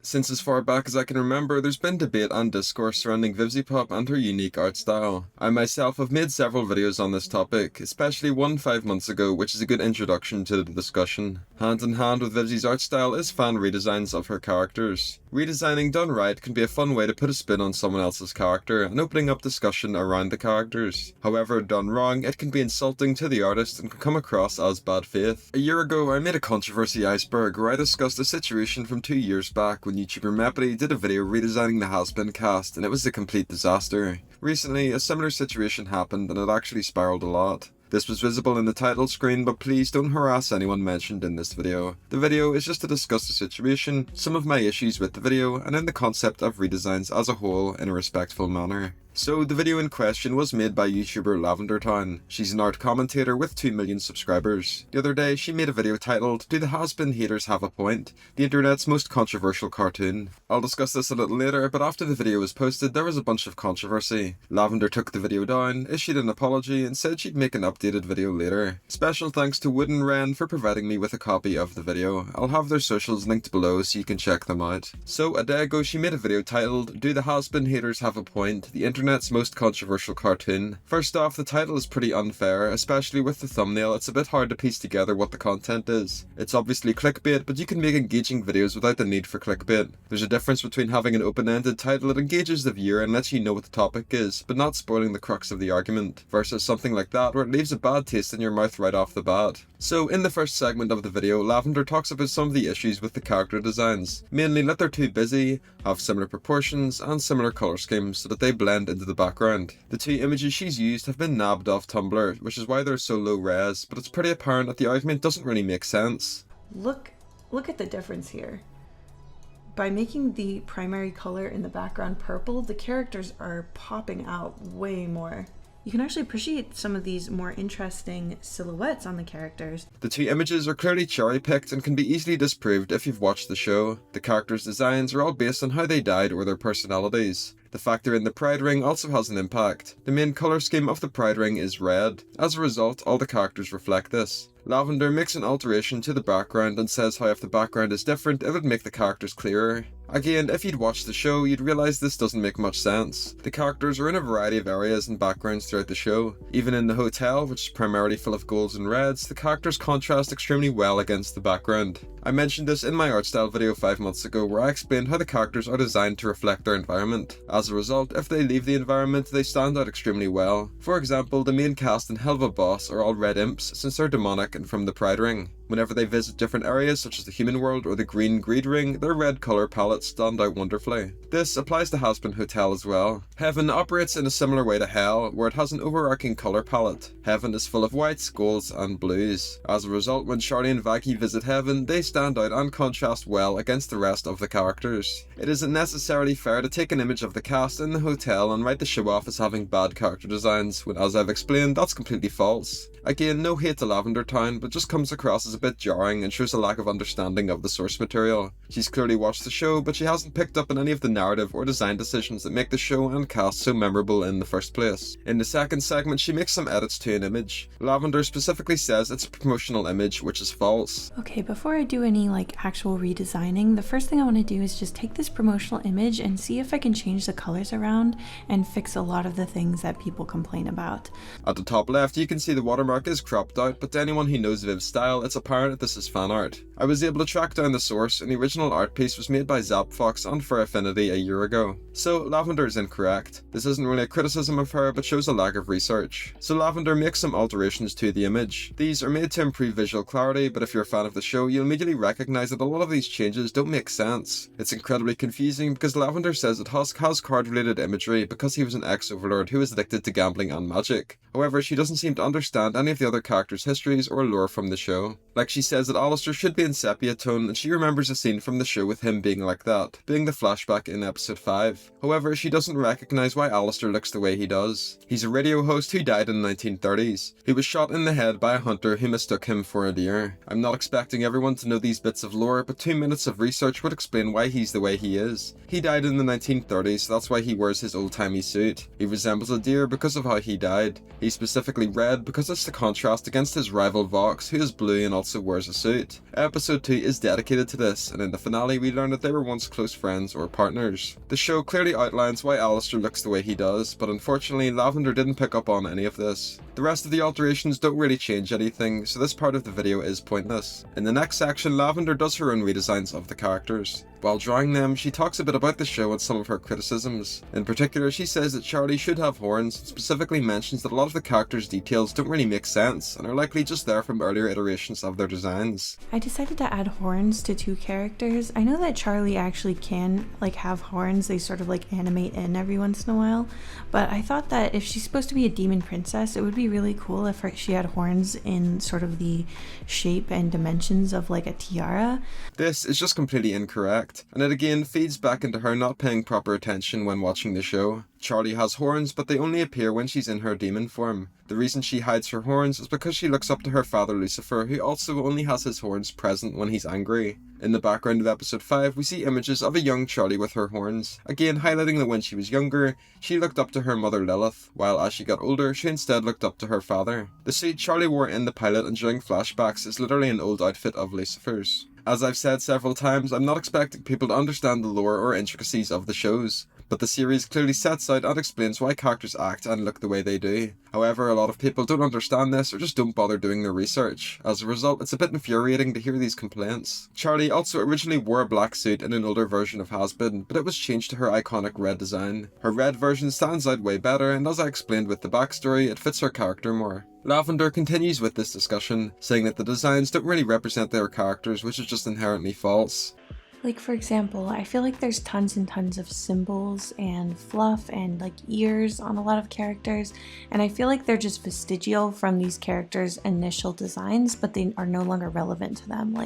Since as far back as I can remember, there's been debate and discourse surrounding vivziepop and her unique art style. I myself have made several videos on this topic, especially one 5 months ago, which is a good introduction to the discussion. Hand in hand with Vivzie's art style is fan redesigns of her characters. Redesigning done right can be a fun way to put a spin on someone else's character and opening up discussion around the characters. However, done wrong, it can be insulting to the artist and can come across as bad faith. A year ago, I made a controversy iceberg where I discussed a situation from 2 years back when YouTuber meppity did a video redesigning the Hazbin cast and it was a complete disaster. Recently, a similar situation happened and it actually spiraled a lot. This was visible in the title screen, but please don't harass anyone mentioned in this video. The video is just to discuss the situation, some of my issues with the video, and then the concept of redesigns as a whole in a respectful manner. So the video in question was made by YouTuber LavenderTowne. She's an art commentator with 2 million subscribers. The other day she made a video titled, "Do the Hazbin haters have a point? The internet's most controversial cartoon." I'll discuss this a little later, but after the video was posted there was a bunch of controversy. Lavender took the video down, issued an apology, and said she'd make an updated video later. Special thanks to Wooden Wren for providing me with a copy of the video. I'll have their socials linked below so you can check them out. So a day ago she made a video titled, "Do the Hazbin haters have a point? The internet's most controversial cartoon." First off, the title is pretty unfair, especially with the thumbnail. It's a bit hard to piece together what the content is. It's obviously clickbait, but you can make engaging videos without the need for clickbait. There's a difference between having an open-ended title that engages the viewer and lets you know what the topic is, but not spoiling the crux of the argument, versus something like that where it leaves a bad taste in your mouth right off the bat. So in the first segment of the video, Lavender talks about some of the issues with the character designs, mainly that they're too busy, have similar proportions, and similar colour schemes so that they blend into the background. The 2 images she's used have been nabbed off Tumblr, which is why they're so low res, but it's pretty apparent that the argument doesn't really make sense. Look at the difference here. By making the primary color in the background purple, the characters are popping out way more. You can actually appreciate some of these more interesting silhouettes on the characters. The 2 images are clearly cherry-picked and can be easily disproved if you've watched the show. The characters' designs are all based on how they died or their personalities. The fact they're in the Pride Ring also has an impact. The main colour scheme of the Pride Ring is red. As a result, all the characters reflect this. Lavender makes an alteration to the background and says how if the background is different, it would make the characters clearer. Again, if you'd watched the show, you'd realise this doesn't make much sense. The characters are in a variety of areas and backgrounds throughout the show. Even in the hotel, which is primarily full of golds and reds, the characters contrast extremely well against the background. I mentioned this in my art style video 5 months ago where I explained how the characters are designed to reflect their environment. As a result, if they leave the environment, they stand out extremely well. For example, the main cast and Helva Boss are all red imps since they're demonic and from the Pride Ring. Whenever they visit different areas such as the human world or the green greed ring, their red colour palettes stand out wonderfully. This applies to Hazbin Hotel as well. Heaven operates in a similar way to Hell, where it has an overarching colour palette. Heaven is full of whites, golds and blues. As a result, when Charlie and Vaggie visit Heaven, they stand out and contrast well against the rest of the characters. It isn't necessarily fair to take an image of the cast in the hotel and write the show off as having bad character designs, when as I've explained, that's completely false. Again, no hate to LavenderTowne, but just comes across as a bit jarring and shows a lack of understanding of the source material. She's clearly watched the show, but she hasn't picked up on any of the narrative or design decisions that make the show and cast so memorable in the first place. In the second segment, she makes some edits to an image. Lavender specifically says it's a promotional image, which is false. Okay, before I do any actual redesigning, the first thing I want to do is just take this promotional image and see if I can change the colors around and fix a lot of the things that people complain about. At the top left, you can see the watermark is cropped out, but to anyone who knows Viv's style, it's apparent that this is fan art. I was able to track down the source, and the original art piece was made by Zapfox and For Affinity a year ago. So Lavender is incorrect. This isn't really a criticism of her, but shows a lack of research. So Lavender makes some alterations to the image. These are made to improve visual clarity, but if you're a fan of the show, you'll immediately recognise that a lot of these changes don't make sense. It's incredibly confusing because Lavender says that Husk has card-related imagery because he was an ex-overlord who was addicted to gambling and magic. However, she doesn't seem to understand any of the other characters' histories or lore from the show. Like she says that Alistair should be in sepia tone and she remembers a scene from the show with him being like that, being the flashback in episode 5. However, she doesn't recognise why Alistair looks the way he does. He's a radio host who died in the 1930s. He was shot in the head by a hunter who mistook him for a deer. I'm not expecting everyone to know these bits of lore, but 2 minutes of research would explain why he's the way he is. He died in the 1930s, so that's why he wears his old-timey suit. He resembles a deer because of how he died. He's specifically red because it's the contrast against his rival Vox, who is blue and also also wears a suit. Episode 2 is dedicated to this, and in the finale we learn that they were once close friends or partners. The show clearly outlines why Alistair looks the way he does, but unfortunately Lavender didn't pick up on any of this. The rest of the alterations don't really change anything, so this part of the video is pointless. In the next section, Lavender does her own redesigns of the characters. While drawing them, she talks a bit about the show and some of her criticisms. In particular, she says that Charlie should have horns, and specifically mentions that a lot of the characters' details don't really make sense, and are likely just there from earlier iterations of their designs. I decided to add horns to 2 characters. I know that Charlie actually can have horns, they sort of animate in every once in a while, but I thought that if she's supposed to be a demon princess, it would be really cool if she had horns in sort of the shape and dimensions of a tiara. This is just completely incorrect, and it again feeds back into her not paying proper attention when watching the show. Charlie has horns, but they only appear when she's in her demon form. The reason she hides her horns is because she looks up to her father Lucifer, who also only has his horns present when he's angry. In the background of episode 5, we see images of a young Charlie with her horns, again highlighting that when she was younger, she looked up to her mother Lilith, while as she got older, she instead looked up to her father. The suit Charlie wore in the pilot and during flashbacks is literally an old outfit of Lucifer's. As I've said several times, I'm not expecting people to understand the lore or intricacies of the shows, but the series clearly sets out and explains why characters act and look the way they do. However, a lot of people don't understand this or just don't bother doing their research. As a result, it's a bit infuriating to hear these complaints. Charlie also originally wore a black suit in an older version of Hazbin, but it was changed to her iconic red design. Her red version stands out way better, and as I explained with the backstory, it fits her character more. Lavender continues with this discussion, saying that the designs don't really represent their characters, which is just inherently false. For example, I feel like there's tons and tons of symbols and fluff and ears on a lot of characters, and I feel like they're just vestigial from these characters' initial designs, but they are no longer relevant to them.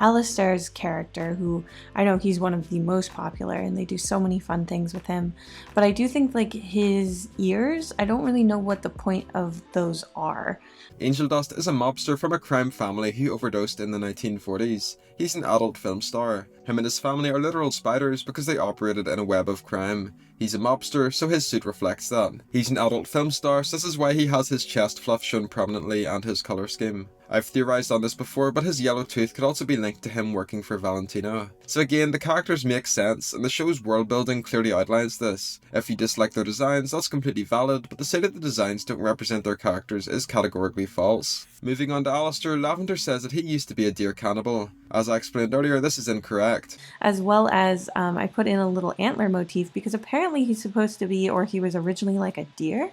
Alistair's character, who I know he's one of the most popular and they do so many fun things with him, but I do think his ears, I don't really know what the point of those are. Angel Dust is a mobster from a crime family who overdosed in the 1940s. He's an adult film star. Him and his family are literal spiders because they operated in a web of crime. He's a mobster, so his suit reflects that. He's an adult film star, so this is why he has his chest fluff shown prominently and his colour scheme. I've theorised on this before, but his yellow tooth could also be linked to him working for Valentino. So again, the characters make sense, and the show's world building clearly outlines this. If you dislike their designs, that's completely valid, but to say that the designs don't represent their characters is categorically false. Moving on to Alistair, Lavender says that he used to be a deer cannibal. As I explained earlier, this is incorrect. As well as I put in a little antler motif because apparently he's supposed to be, or he was originally a deer.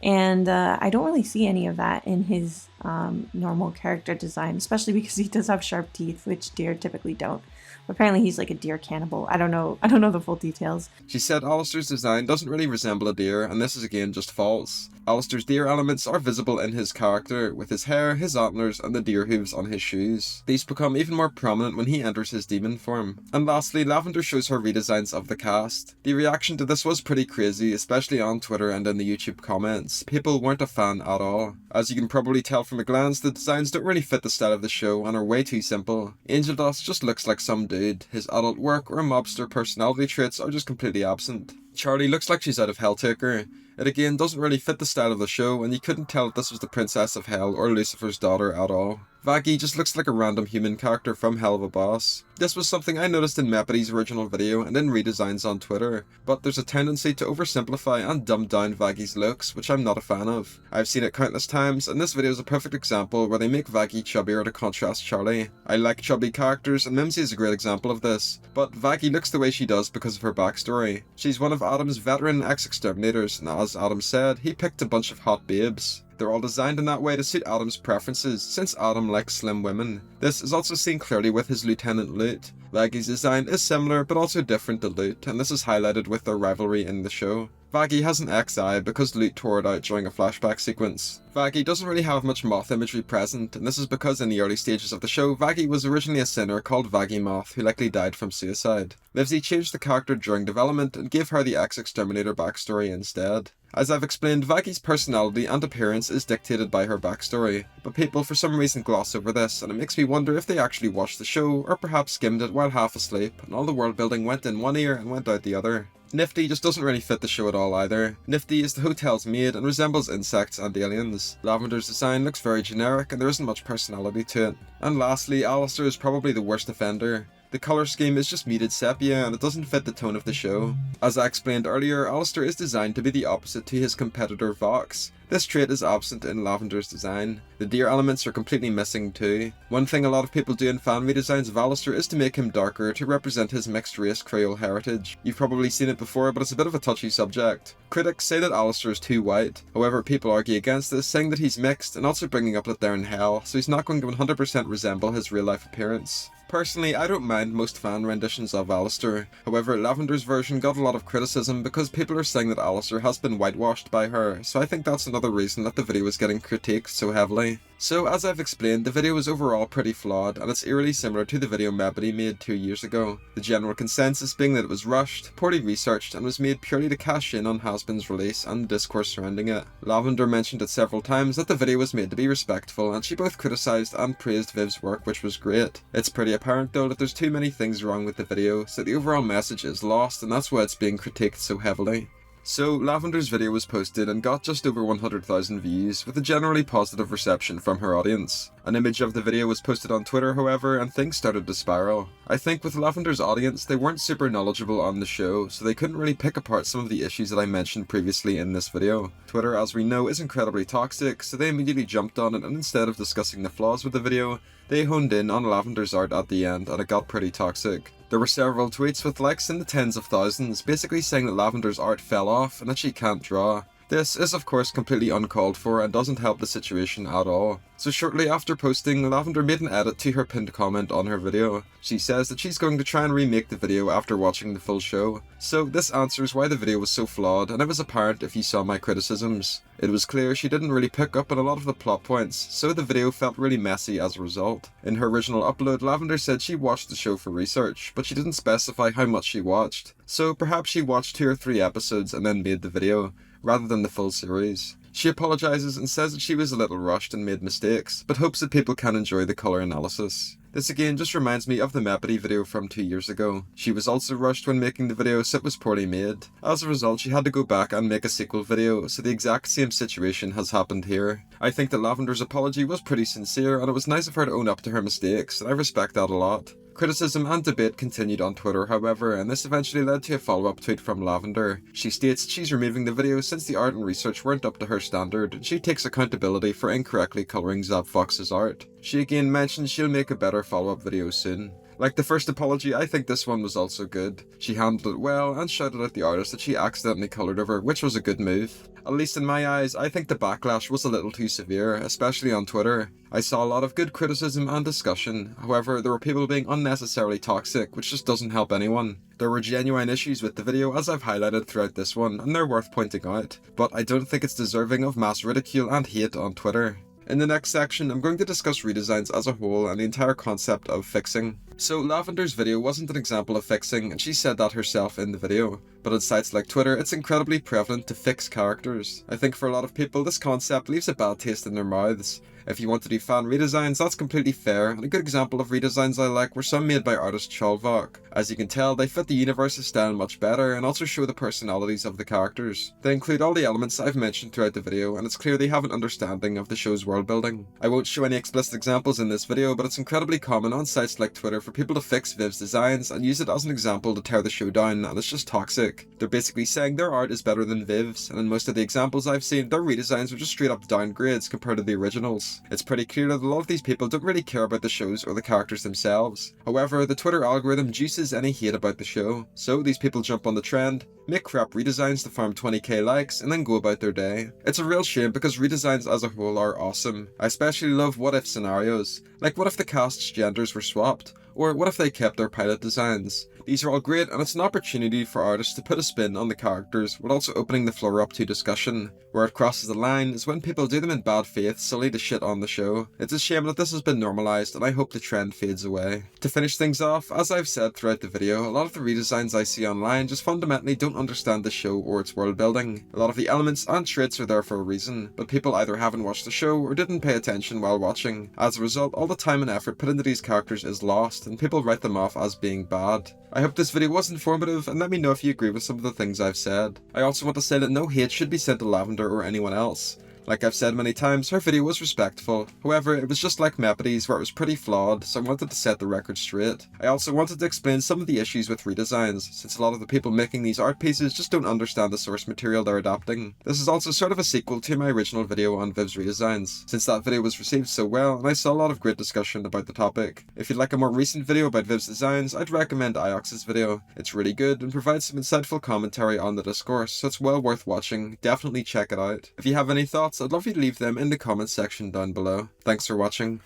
And I don't really see any of that in his normal character design, especially because he does have sharp teeth, which deer typically don't. But apparently he's a deer cannibal. I don't know the full details. She said Alistair's design doesn't really resemble a deer, and this is again just false. Alistair's deer elements are visible in his character, with his hair, his antlers, and the deer hooves on his shoes. These become even more prominent when he enters his demon form. And lastly, Lavender shows her redesigns of the cast. The reaction to this was pretty crazy, especially on Twitter and in the YouTube comments. People weren't a fan at all. As you can probably tell from a glance, the designs don't really fit the style of the show and are way too simple. Angel Dust just looks like some dude. His adult work or mobster personality traits are just completely absent. Charlie looks like she's out of Helltaker. It again doesn't really fit the style of the show, and you couldn't tell if this was the Princess of Hell or Lucifer's daughter at all. Vaggie just looks like a random human character from Hell of a Boss. This was something I noticed in Meppity's original video and in Redesigns on Twitter, but there's a tendency to oversimplify and dumb down Vaggie's looks, which I'm not a fan of. I've seen it countless times, and this video is a perfect example where they make Vaggie chubbier to contrast Charlie. I like chubby characters, and Mimsy is a great example of this, but Vaggie looks the way she does because of her backstory. She's one of Adam's veteran ex-exterminators, and as Adam said, he picked a bunch of hot babes. They're all designed in that way to suit Adam's preferences, since Adam likes slim women. This is also seen clearly with his Lieutenant Loot. Vaggie's design is similar but also different to Loot, and this is highlighted with their rivalry in the show. Vaggie has an X-eye because Loot tore it out during a flashback sequence. Vaggie doesn't really have much moth imagery present, and this is because in the early stages of the show, Vaggie was originally a sinner called Vaggie Moth who likely died from suicide. vivzie changed the character during development and gave her the ex-exterminator backstory instead. As I've explained, Vaggie's personality and appearance is dictated by her backstory, but people for some reason gloss over this, and it makes me wonder if they actually watched the show, or perhaps skimmed it while half asleep, and all the world building went in one ear and went out the other. Nifty just doesn't really fit the show at all either. Nifty is the hotel's maid and resembles insects and aliens. Lavender's design looks very generic and there isn't much personality to it. And lastly, Alistair is probably the worst offender. The colour scheme is just muted sepia and it doesn't fit the tone of the show. As I explained earlier, Alistair is designed to be the opposite to his competitor Vox. This trait is absent in Lavender's design. The deer elements are completely missing too. One thing a lot of people do in fan redesigns of Alistair is to make him darker to represent his mixed race Creole heritage. You've probably seen it before, but it's a bit of a touchy subject. Critics say that Alistair is too white. However, people argue against this, saying that he's mixed and also bringing up that they're in hell, so he's not going to 100% resemble his real life appearance. Personally, I don't mind most fan renditions of Alistair. However, Lavender's version got a lot of criticism because people are saying that Alistair has been whitewashed by her, so I think that's another reason that the video is getting critiqued so heavily. So, as I've explained, the video is overall pretty flawed, and it's eerily similar to the video Meppity made 2 years ago. The general consensus being that it was rushed, poorly researched, and was made purely to cash in on Hazbin's release and the discourse surrounding it. Lavender mentioned it several times that the video was made to be respectful, and she both criticised and praised Viv's work, which was great. It's pretty apparent though that there's too many things wrong with the video, so the overall message is lost, and that's why it's being critiqued so heavily. So, Lavender's video was posted and got just over 100,000 views, with a generally positive reception from her audience. An image of the video was posted on Twitter, however, and things started to spiral. I think with Lavender's audience, they weren't super knowledgeable on the show, so they couldn't really pick apart some of the issues that I mentioned previously in this video. Twitter, as we know, is incredibly toxic, so they immediately jumped on it, and instead of discussing the flaws with the video, they honed in on Lavender's art at the end, and it got pretty toxic. There were several tweets with likes in the tens of thousands, basically saying that Lavender's art fell off and that she can't draw. This is of course completely uncalled for and doesn't help the situation at all. So shortly after posting, Lavender made an edit to her pinned comment on her video. She says that she's going to try and remake the video after watching the full show. So this answers why the video was so flawed, and it was apparent if you saw my criticisms. It was clear she didn't really pick up on a lot of the plot points, so the video felt really messy as a result. In her original upload, Lavender said she watched the show for research, but she didn't specify how much she watched. So perhaps she watched 2 or 3 episodes and then made the video, rather than the full series. She apologises and says that she was a little rushed and made mistakes, but hopes that people can enjoy the colour analysis. This again just reminds me of the Meppity video from 2 years ago. She was also rushed when making the video, so it was poorly made. As a result, she had to go back and make a sequel video, so the exact same situation has happened here. I think that Lavender's apology was pretty sincere, and it was nice of her to own up to her mistakes, and I respect that a lot. Criticism and debate continued on Twitter, however, and this eventually led to a follow-up tweet from Lavender. She states that she's removing the video since the art and research weren't up to her standard, and she takes accountability for incorrectly colouring Zap Fox's art. She again mentions she'll make a better follow-up video soon. Like the first apology, I think this one was also good. She handled it well and shouted at the artist that she accidentally coloured over, which was a good move. At least in my eyes, I think the backlash was a little too severe, especially on Twitter. I saw a lot of good criticism and discussion, however there were people being unnecessarily toxic, which just doesn't help anyone. There were genuine issues with the video, as I've highlighted throughout this one, and they're worth pointing out, but I don't think it's deserving of mass ridicule and hate on Twitter. In the next section, I'm going to discuss redesigns as a whole and the entire concept of fixing. So Lavender's video wasn't an example of fixing, and she said that herself in the video. But on sites like Twitter, it's incredibly prevalent to fix characters. I think for a lot of people, this concept leaves a bad taste in their mouths. If you want to do fan redesigns, that's completely fair, and a good example of redesigns I like were some made by artist Chalvok. As you can tell, they fit the universe's style much better and also show the personalities of the characters. They include all the elements I've mentioned throughout the video, and it's clear they have an understanding of the show's world building. I won't show any explicit examples in this video, but it's incredibly common on sites like Twitter for people to fix Viv's designs and use it as an example to tear the show down, and it's just toxic. They're basically saying their art is better than Viv's, and in most of the examples I've seen, their redesigns are just straight up downgrades compared to the originals. It's pretty clear that a lot of these people don't really care about the shows or the characters themselves. However, the Twitter algorithm juices any hate about the show, so these people jump on the trend, make crap redesigns to farm 20k likes, and then go about their day. It's a real shame because redesigns as a whole are awesome. I especially love what-if scenarios, like what if the cast's genders were swapped, or what if they kept their pilot designs. These are all great, and it's an opportunity for artists to put a spin on the characters while also opening the floor up to discussion. Where it crosses the line is when people do them in bad faith solely to shit on the show. It's a shame that this has been normalised, and I hope the trend fades away. To finish things off, as I've said throughout the video, a lot of the redesigns I see online just fundamentally don't understand the show or its world building. A lot of the elements and traits are there for a reason, but people either haven't watched the show or didn't pay attention while watching. As a result, all the time and effort put into these characters is lost, and people write them off as being bad. I hope this video was informative, and let me know if you agree with some of the things I've said. I also want to say that no hate should be sent to Lavender or anyone else. Like I've said many times, her video was respectful. However, it was just like Meppity's where it was pretty flawed, so I wanted to set the record straight. I also wanted to explain some of the issues with redesigns, since a lot of the people making these art pieces just don't understand the source material they're adapting. This is also sort of a sequel to my original video on Viv's redesigns, since that video was received so well and I saw a lot of great discussion about the topic. If you'd like a more recent video about Viv's designs, I'd recommend Iox's video. It's really good and provides some insightful commentary on the discourse, so it's well worth watching. Definitely check it out. If you have any thoughts, I'd love you to leave them in the comments section down below. Thanks for watching.